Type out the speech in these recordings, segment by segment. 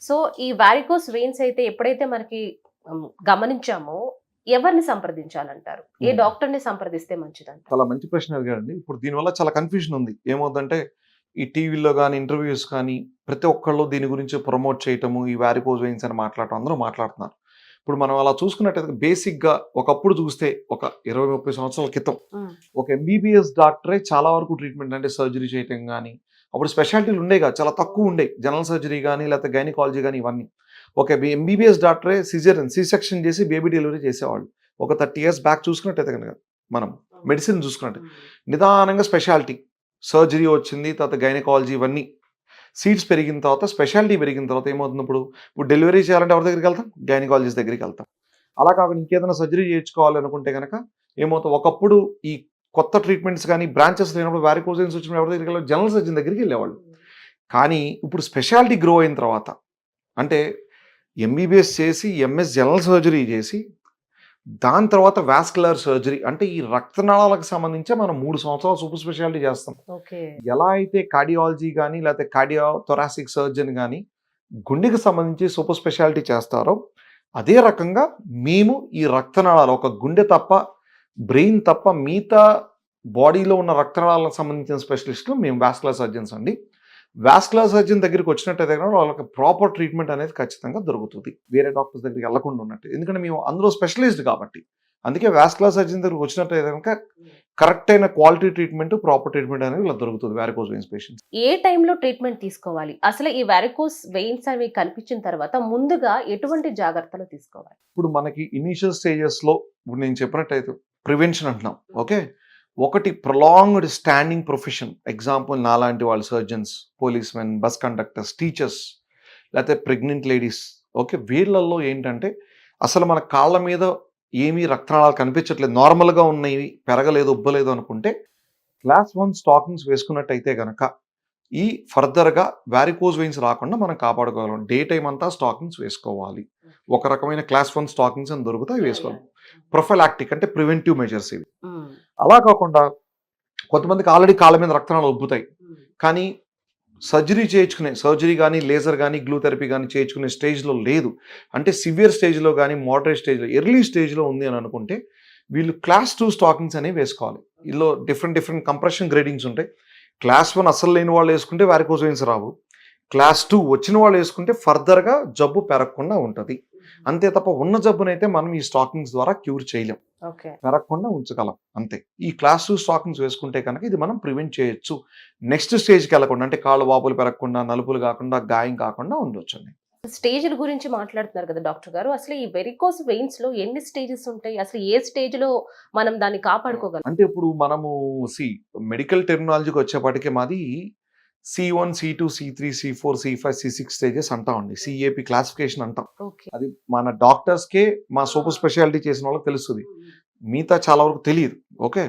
So, ఈ varicose veins అయితే ఎప్పుడైతే మనకి గమనించామో ఎవరిని సంప్రదించాలంటారు? ఏ హ్మ్. డాక్టర్‌ని సంప్రదిస్తే మంచిదంటారు? చాలా మంచి ప్రశ్న అడిగారండి. ఇప్పుడు దీనివల్ల చాలా కన్‌ఫ్యూజన్ ఉంది. ఏమవుద్దంటే ఈ టీవీల్లో గాని, ఇంటర్‌వ్యూస్ కానీ ప్రతి ఒక్కళ్ళు దీని గురించి ప్రమోట్ చేయటము, ఈ వారికోస్ వెయిన్స్ అని మాట్లాడటం అందరూ మాట్లాడుతున్నారు. ఇప్పుడు మనం అలా చూసుకున్నట్టయితే బేసిక్‌గా ఒకప్పుడు చూస్తే ఒక 20, 30 సంవత్సరాల క్రితం హ్మ్. ఒక ఎంబీబీఎస్ డాక్టరే చాలా వరకు ట్రీట్మెంట్ అంటే సర్జరీ చేయటం గాని, అప్పుడు స్పెషాలిటీలు ఉండేవి కాదు. చాలా తక్కువ ఉండేవి. జనరల్ సర్జరీ గాని, లేకపోతే గైనకాలజీ గాని ఇవన్నీ. ఒక ఎంబీబీఎస్ డాక్టరే సిజేరియన్, సి సెక్షన్ చేసి బేబీ డెలివరీ చేసేవాళ్ళు. ఒక 30 ఇయర్స్ బ్యాక్ చూసుకున్నట్టయితే గనుక మనం మెడిసిన్ చూసుకున్నట్టు నిదానంగా స్పెషాలిటీ సర్జరీ వచ్చింది. తర్వాత గైనకాలజీ ఇవన్నీ సీట్స్ పెరిగిన తర్వాత స్పెషాలిటీ పెరిగిన తర్వాత ఏమవుతుంది ఇప్పుడు డెలివరీ చేయాలంటే ఎవరి దగ్గరికి వెళ్తాం? గైనకాలజిస్ట్ దగ్గరికి వెళ్తాం. అలా కాకుండా ఇంకేదైనా సర్జరీ చేయించుకోవాలి అనుకుంటే గనక ఏమవుతుంది ఒకప్పుడు ఈ కొత్త ట్రీట్మెంట్స్ కానీ బ్రాంచెస్ లేనప్పుడు వారికోస్ వెయిన్స్ వచ్చినప్పుడు ఎవరి దగ్గరికి వెళ్ళాలి? జనరల్ సర్జన్ దగ్గరికి వెళ్ళేవాళ్ళు. కానీ ఇప్పుడు స్పెషాలిటీ గ్రో అయిన తర్వాత అంటే ఎంబీబీఎస్ చేసి ఎంఎస్ జనరల్ సర్జరీ చేసి దాని తర్వాత వాస్కులర్ సర్జరీ అంటే ఈ రక్తనాళాలకు సంబంధించి మనం 3 సంవత్సరాలు సూపర్ స్పెషాలిటీ చేస్తాం. ఓకే. ఎలా అయితే కార్డియాలజీ గానీ, లేకపోతే కార్డియో థొరాసిక్ సర్జన్ గానీ, గుండెకి సంబంధించి సూపర్ స్పెషాలిటీ చేస్తారో, అదే రకంగా మేము ఈ రక్తనాళాలు ఒక గుండె తప్ప, బ్రెయిన్ తప్ప మిగతా బాడీలో ఉన్న రక్తనాళాలకు సంబంధించిన స్పెషలిస్టులు మేము వాస్కులర్ సర్జన్స్ అండి. వాస్కులర్ సర్జన్ దగ్గరికి వచ్చినట్టయితే కనుక వాళ్ళకి ప్రాపర్ ట్రీట్మెంట్ అనేది ఖచ్చితంగా దొరుకుతుంది. వేరే డాక్టర్స్ దగ్గరికి వెళ్ళకుండా ఉన్నట్టు. ఎందుకంటే మేము అందులో స్పెషలిస్ట్ కాబట్టి. అందుకే వాస్కులర్ సర్జన్ దగ్గరికి వచ్చినట్టయితే కనుక కరెక్ట్ అయిన క్వాలిటీ ట్రీట్మెంట్, ప్రాపర్ ట్రీట్మెంట్ అనేది ఇలా దొరుకుతుంది వారికోస్ వెయిన్స్ పేషెంట్స్. ఏ టైంలో ట్రీట్మెంట్ తీసుకోవాలి? అసలు ఈ వారికోస్ వెయిన్స్ అవి కనిపించిన తర్వాత ముందుగా ఎటువంటి జాగ్రత్తలు తీసుకోవాలి? ఇప్పుడు మనకి ఇనీషియల్ స్టేజెస్‌లో ఇప్పుడు నేను చెప్పినట్టయితే ప్రివెన్షన్ అంటున్నాం. ఓకే. ఒకటి ప్రొలాంగ్డ్ స్టాండింగ్ ప్రొఫెషన్. ఎగ్జాంపుల్ నాలాంటి వాళ్ళు surgeons, policemen, bus conductors, teachers లేకపోతే ప్రెగ్నెంట్ లేడీస్. ఓకే. వీళ్ళల్లో ఏంటంటే అసలు మన కాళ్ళ మీద ఏమీ రక్తనాళాలు కనిపించట్లేదు. నార్మల్‌గా ఉన్నాయి. పెరగలేదు, ఉబ్బలేదు అనుకుంటే క్లాస్ 1 స్టాకింగ్స్ వేసుకున్నట్టయితే గనక ఈ ఫర్దర్‌గా వారికోస్ వెయిన్స్ రాకుండా మనం కాపాడుకోగలం. డే టైమ్ అంతా స్టాకింగ్స్ వేసుకోవాలి. ఒక రకమైన క్లాస్ 1 స్టాకింగ్స్ అని దొరుకుతాయి అవి వేసుకోవాలి. ప్రొఫైలాక్టిక్ అంటే ప్రివెంటివ్ మెజర్స్ ఇవి. హ్మ్. అలా కాకుండా కొంతమందికి ఆల్రెడీ కాళ్ళ మీద రక్తనాళాలు ఉబ్బుతాయి. కానీ సర్జరీ గానీ, లేజర్ గానీ, గ్లూ థెరపీ గానీ చేయించుకునే స్టేజ్‌లో లేదు. అంటే సివియర్ స్టేజ్‌లో గానీ, మోడరేట్ స్టేజ్‌లో, ఎర్లీ స్టేజ్‌లో ఉంది అని అనుకుంటే వీళ్ళు క్లాస్ 2 స్టాకింగ్స్ అనేవి వేసుకోవాలి. ఇందులో డిఫరెంట్ కంప్రెషన్ గ్రేడింగ్స్ ఉంటాయి. క్లాస్ 1 అస్సలు లేని వాళ్ళు వేసుకుంటే వారికోస్ వెయిన్స్ రావు. క్లాస్ 2 వచ్చిన వాళ్ళు వేసుకుంటే ఫర్దర్‌గా జబ్బు పెరగకుండా ఉంటది. అంతే తప్ప ఉన్న జబ్బునైతే మనం ఈ స్టాకింగ్స్ ద్వారా క్యూర్ చేయలేం. ఓకే. పెరగకుండా ఉంచగలం అంతే. ఈ క్లాస్ 2 స్టాకింగ్స్ వేసుకుంటే కనుక ఇది మనం ప్రివెంట్ చేయొచ్చు. నెక్స్ట్ స్టేజ్‌కి వెళ్ళకుండా అంటే కాళ్ళు వాపులు పెరగకుండా, నలుపులు కాకుండా, గాయం కాకుండా ఉండొచ్చండి. స్టేజ్‌ల గురించి మాట్లాడుతున్నారు కదా డాక్టర్ గారు. అసలు ఈ వెరికోస్ వెయిన్స్‌లో ఎన్ని స్టేజెస్ ఉంటాయి? అసలు ఏ స్టేజ్‌లో మనం దాన్ని కాపాడుకోగలం? అంటే ఇప్పుడు మనము మెడికల్ టెర్మినాలజీకి వచ్చేపాటికి మాది సి1, సి2, సి3, సి4, సి5, సి6 స్టేజెస్ అంటామండి. సిఏపి క్లాసిఫికేషన్ అంటాం. ఓకే. అది మన డాక్టర్స్‌కే మా సూపర్ స్పెషాలిటీ చేసిన వాళ్ళకి తెలుస్తది. మిగతా చాలా వరకు తెలీదు. ఓకే.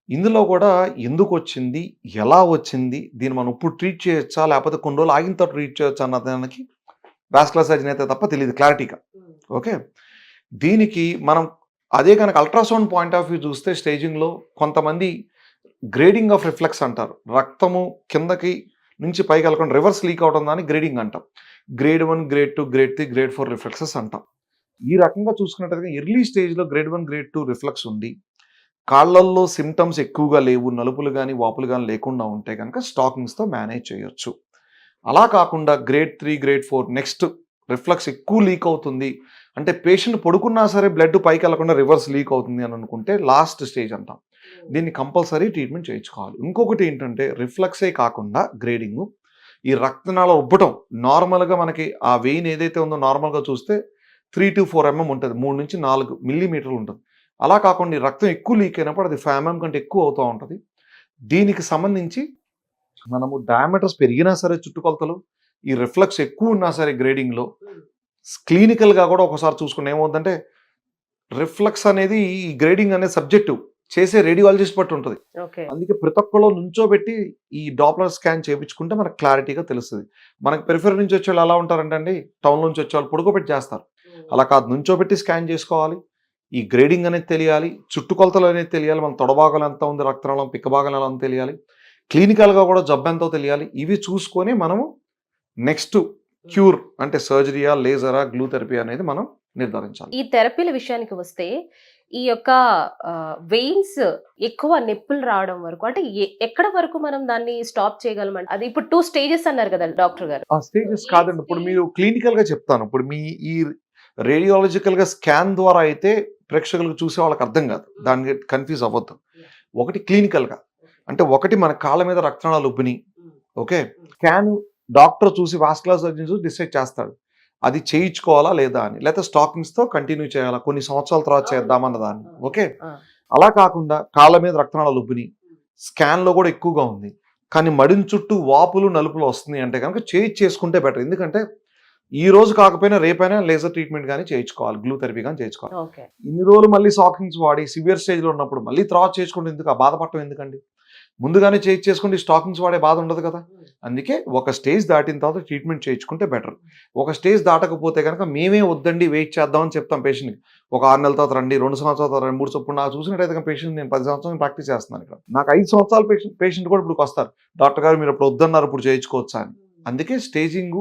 ఇందులో కూడా ఎందుకొచ్చింది? ఎలా వచ్చింది? దీన్ని మనం ఇప్పుడు ట్రీట్ చేయొచ్చా? లేకపోతే కొన్ని రోజులు ఆగిన తర్వాత ట్రీట్ చేయొచ్చా అన్న దానికి వాస్కులర్ సర్జన్ అయితే తప్ప తెలీదు క్లారిటీగా. ఓకే. దీనికి మనం అదే గనక అల్ట్రాసౌండ్ పాయింట్ ఆఫ్ వ్యూ చూస్తే స్టేజింగ్‌లో కొంతమంది గ్రేడింగ్ ఆఫ్ రిఫ్లెక్స్ అంటారు. రక్తము కిందకి నుంచి పైకి వెళ్ళకుండా రివర్స్ లీక్ అవడం దాన్ని గ్రేడింగ్ అంటాం. Grade 1, grade 2, grade 3, grade 4 reflexes అంటాం. ఈ రకంగా చూసుకున్నట్టయితే ఎర్లీ స్టేజ్‌లో గ్రేడ్ 1, గ్రేడ్ 2 రిఫ్లెక్స్ ఉండి కాళ్ళల్లో సింప్టమ్స్ ఎక్కువగా లేవు, నలుపులు గాని, వాపులు గాని లేకుండా ఉంటే గనక స్టాకింగ్స్‌తో మేనేజ్ చేయొచ్చు. అలా కాకుండా గ్రేడ్ 3, గ్రేడ్ 4 నెక్స్ట్ రిఫ్లెక్స్ ఎక్కువ లీక్ అవుతుంది. అంటే పేషెంట్ పడుకున్నా సరే బ్లడ్ పైకి వెళ్ళకుండా రివర్స్ లీక్ అవుతుంది అని అనుకుంటే లాస్ట్ స్టేజ్ అంటాం. దీన్ని కంపల్సరీ ట్రీట్మెంట్ చేయించుకోవాలి. ఇంకొకటి ఏంటంటే రిఫ్లెక్సే కాకుండా గ్రేడింగు ఈ రక్తనాళ ఉబ్బటం నార్మల్‌గా మనకి ఆ వెయిన్ ఏదైతే ఉందో నార్మల్‌గా చూస్తే 3-4 ఎంఎం ఉంటది. 3-4 మిల్లీమీటర్లు ఉంటది. అలా కాకుండా ఈ రక్తం ఎక్కువ లీక్ అయినప్పుడు అది 5 ఎంఎం కంటే ఎక్కువ అవుతా ఉంటది. దీనికి సంబంధించి మనము డయామీటర్స్ పెరిగినా సరే చుట్టుకొలతలు, ఈ రిఫ్లెక్స్ ఎక్కువ ఉన్నా సరే గ్రేడింగ్‌లో క్లినికల్‌గా కూడా ఒకసారి చూసుకుంటే ఏమవుద్దంటే రిఫ్లెక్స్ అనేది ఈ గ్రేడింగ్ అనేది సబ్జెక్టివ్. చేసే రేడియాలజిస్ట్ బట్టి ఉంటది. ఓకే. అందుకే ప్రతి ఒక్కళ్ళు నుంచోబెట్టి ఈ డాప్లర్ స్కాన్ చేపించుకుంటే మనకు క్లారిటీగా తెలుస్తది. మనకు పెరిఫెరీ నుంచి వచ్చేవాళ్ళు ఎలా ఉంటారంటే అండి, టౌన్ నుంచి వచ్చేవాళ్ళు పడుకోబెట్టి చేస్తారు. అలా కాదు నుంచోబెట్టి స్కాన్ చేసుకోవాలి. ఈ గ్రేడింగ్ అనేది తెలియాలి. చుట్టుకొలతలు అనేది తెలియాలి. మన తొడభాగం ఎంత ఉంది, రక్తనాళం, పిక్క భాగం ఎలా ఉందో తెలియాలి. క్లినికల్‌గా కూడా జబ్బెంతో తెలియాలి. ఇవి చూసుకొని మనము నెక్స్ట్ క్యూర్ అంటే సర్జరీయా, లేజరా, గ్లూ థెరపీ అనేది మనం నిర్ధారించాలి. ఈ థెరపీల విషయానికి వస్తే ఈ యొక్క వెయిన్స్ ఎక్కువ నొప్పులు రావడం వరకు అంటే ఎక్కడ వరకు మనం దాన్ని స్టాప్ చేయగలమంటే అది ఇప్పుడు 2 స్టేజెస్ అన్నారు కదా డాక్టర్ గారు. ఆ స్టేజెస్ కాదండి, ఇప్పుడు మీరు క్లినికల్ గా చెప్తాను. ఇప్పుడు మీ ఈ రేడియాలజికల్ గా స్కాన్ ద్వారా అయితే ప్రేక్షకులకు చూసే వాళ్ళకి అర్థం కాదు, దానికి కన్ఫ్యూజ్ అవ్వద్దు. ఒకటి క్లినికల్ గా అంటే ఒకటి మన కాళ్ళ మీద రక్తనాళాలు ఉబ్బినాయి, ఓకే, స్కాన్ డాక్టర్ చూసి వాస్కులర్ సర్జన్ చూసి డిసైడ్ చేస్తాడు అది చేయించుకోవాలా లేదా అని, లేకపోతే స్టాకింగ్స్ తో కంటిన్యూ చేయాలా, కొన్ని సంవత్సరాల తర్వాత చేద్దామన్న దాన్ని, ఓకే. అలా కాకుండా కాళ్ళ మీద రక్తనాళాలు ఉబ్బినాయి, స్కాన్ లో కూడా ఎక్కువగా ఉంది, కానీ మడిని చుట్టూ వాపులు నలుపులు వస్తుంది అంటే కనుక చేసుకుంటే బెటర్. ఎందుకంటే ఈ రోజు కాకపోయినా రేపైనా లేజర్ ట్రీట్మెంట్ కానీ చేయించుకోవాలి, గ్లూ థెరపీ కానీ చేయించుకోవాలి. ఇన్ని రోజులు మళ్ళీ స్టాకింగ్స్ వాడి సివియర్ స్టేజ్ లో ఉన్నప్పుడు మళ్ళీ తర్వాత చేసుకుంటే ఎందుకు, ఆ బాధపడటం ఎందుకండి, ముందుగానే చేసుకుంటే స్టాకింగ్స్ వాడే బాధ ఉండదు కదా. అందుకే ఒక స్టేజ్ దాటిన తర్వాత ట్రీట్మెంట్ చేయించుకుంటే బెటర్. ఒక స్టేజ్ దాటకపోతే కనుక మేమే వద్దండి వెయిట్ చేద్దామని చెప్తాం పేషెంట్కి. ఒక 6 నెలల తర్వాత రండి, 2 సంవత్సరాల తర్వాత రండి, 3 సంవత్సరాలు. నాకు చూసినట్టయితే పేషెంట్ నేను 10 సంవత్సరాలు ప్రాక్టీస్ చేస్తున్నాను ఇక్కడ. నాకు 5 సంవత్సరాల పేషెంట్ కూడా ఇప్పుడు వస్తారు, డాక్టర్ గారు మీరు ఇప్పుడు వద్దన్నారు ఇప్పుడు చేయించుకోవచ్చా అని. అందుకే స్టేజింగ్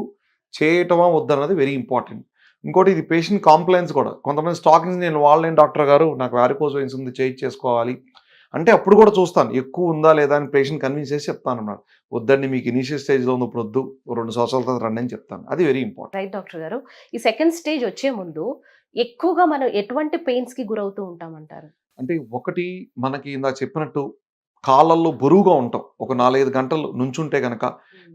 చేయటమా వద్దన్నది వెరీ ఇంపార్టెంట్. ఇంకోటి ఇది పేషెంట్ కాంప్లైన్స్ కూడా. కొంతమంది స్టాకింగ్స్ నేను వాళ్ళని డాక్టర్ గారు నాకు వారికోస్ వెయిన్స్ ఉంది చేసుకోవాలి అంటే అప్పుడు కూడా చూస్తాను ఎక్కువ ఉందా లేదా అని పేషెంట్ కన్విన్స్ చేసి చెప్తాను అన్నమాట. వద్దండి మీకు ఇనిషియల్ స్టేజ్లో ఉంది ఇప్పుడు వద్దు, 2 సంవత్సరాల తర్వాత రండి అని చెప్తాను. అది వెరీ ఇంపార్టెంట్. రైట్ డాక్టర్ గారు, ఈ సెకండ్ స్టేజ్ వచ్చే ముందు ఎక్కువగా మనం ఎటువంటి పెయిన్స్ కి గురవుతూ ఉంటామంటారు? అంటే ఒకటి మనకి ఇందా చెప్పినట్టు కాళ్ళల్లో బరువుగా ఉంటాం, ఒక 4-5 గంటలు నుంచుంటే కనుక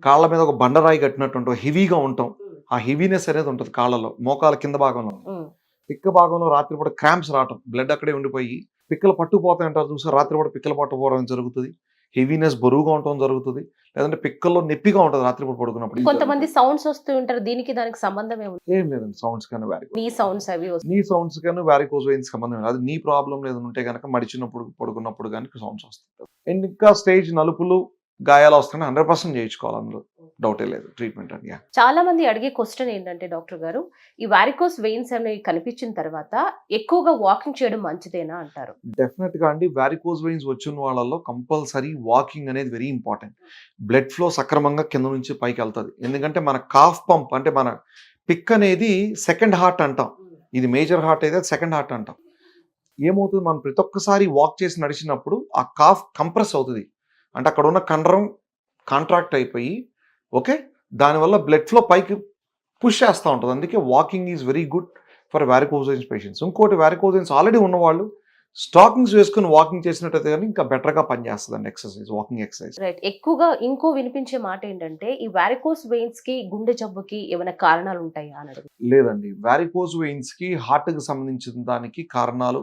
కాళ్ళ మీద ఒక బండరాయి కట్టినట్టు ఉంటాం, హెవీగా ఉంటాం. ఆ హెవీనెస్ అనేది ఉంటుంది కాళ్ళలో, మోకాల కింద భాగంలో, పిక్క భాగంలో రాత్రిపూట క్రాంప్స్ రావటం, బ్లడ్ అక్కడే ఉండిపోయి పిక్కలు పట్టుకుపోతాయి అంటారు చూసారు, రాత్రిపూట పిక్కలు పట్టుకుపోవడం జరుగుతుంది, హెవీనెస్ బరువుగా ఉండటం జరుగుతుంది, లేదంటే పిక్కల్లో నొప్పిగా ఉంటుంది రాత్రిపూట పడుకున్నప్పుడు. కొంతమంది సౌండ్స్ వస్తూ ఉంటారు, దీనికి దానికి సంబంధం ఏం లేదండి, సౌండ్స్ కానీ నీ సౌండ్స్ అవి నీ సౌండ్స్ కానీ వారికోస్ వెయిన్స్ సంబంధం లేదు. అది నీ ప్రాబ్లం లేదని ఉంటే కనుక మడిచినప్పుడు పడుకున్నప్పుడు కానీ సౌండ్స్ వస్తాయి. అండ్ ఇంకా స్టేజ్ నలుపులు గాయాలు వస్తున్నాయి 100% చేయించుకోవాలి, అందులో డౌటే లేదు ట్రీట్మెంట్ అని. చాలా మంది అడిగే క్వశ్చన్ ఏంటంటే డాక్టర్ గారు, ఈ వారికోస్ వెయిన్స్ అనేవి కనిపించిన తర్వాత ఎక్కువగా వాకింగ్ చేయడం మంచిదేనా అంటారు? డెఫినెట్ గా అండి, వారికోస్ వెయిన్స్ వచ్చిన వాళ్ళలో కంపల్సరీ వాకింగ్ అనేది వెరీ ఇంపార్టెంట్. బ్లడ్ ఫ్లో సక్రమంగా కింద నుంచి పైకి వెళ్తుంది. ఎందుకంటే మన కాఫ్ పంప్ అంటే మన పిక్ అనేది సెకండ్ హార్ట్ అంటాం, ఇది మేజర్ హార్ట్ అయితే సెకండ్ హార్ట్ అంటాం. ఏమవుతుంది, మనం ప్రతి ఒక్కసారి వాక్ చేసి నడిచినప్పుడు ఆ కాఫ్ కంప్రెస్ అవుతుంది, అంటే అక్కడ ఉన్న కండరం కాంట్రాక్ట్ అయిపోయి, ఓకే, దానివల్ల బ్లడ్ ఫ్లో పైకి పుష్ చేస్తూ ఉంటుంది. అందుకే walking is very good for varicose veins patients. ఇంకోటి వారికోస్ వెయిన్స్ ఆల్రెడీ ఉన్నవాళ్ళు స్టాకింగ్స్ వేసుకుని వాకింగ్ చేసినట్టయితే కానీ ఇంకా బెటర్గా పనిచేస్తుంది ఎక్సర్సైజ్, వాకింగ్ ఎక్సర్సైజ్. రైట్. ఎక్కువగా ఇంకో వినిపించే మాట ఏంటంటే ఈ వారికోస్ వెయిన్స్ కి గుండె జబ్బుకి ఏమైనా కారణాలు ఉంటాయా అని అడుగు. లేదండి, వారికోస్ వెయిన్స్ కి హార్ట్ కి సంబంధించిన దానికి కారణాలు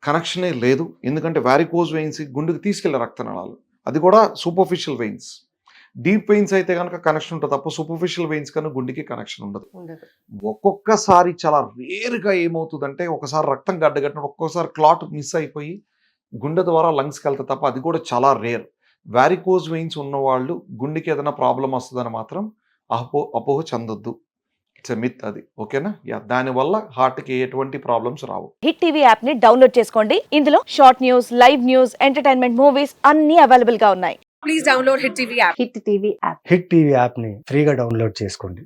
కనెక్షనే లేదు. ఎందుకంటే వారికోస్ వెయిన్స్ గుండెకి తీసుకెళ్లే రక్తనాళాలు, అది కూడా సూపర్ఫిషియల్ వెయిన్స్. డీప్ వెయిన్స్ అయితే కనుక కనెక్షన్ ఉంటుంది తప్ప సూపర్ఫిషియల్ వెయిన్స్ కన్నా గుండెకి కనెక్షన్ ఉండదు. ఒక్కొక్కసారి చాలా రేర్గా ఏమవుతుందంటే ఒకసారి రక్తం గడ్డగట్టినప్పుడు ఒక్కొక్కసారి క్లాట్ మిస్ అయిపోయి గుండె ద్వారా లంగ్స్కి వెళ్తే తప్ప అది కూడా చాలా రేర్. వారికోస్ వెయిన్స్ ఉన్నవాళ్ళు గుండెకి ఏదైనా ప్రాబ్లం వస్తుందని మాత్రం అపోహ చెందొద్దు. ఇట్స్ ఎ మిత్ అది, ఓకేనా. దానివల్ల హార్ట్కి ఎటువంటి ప్రాబ్లమ్స్ రావు. హిట్ టీవీ యాప్ ని డౌన్లోడ్ చేసుకోండి. ఇందులో short news, live news, entertainment movies అన్ని అవైలబుల్ గా ఉన్నాయి. Please download Hit TV app. Hit TV app. Hit TV యాప్ని ఫ్రీగా డౌన్లోడ్ చేసుకోండి.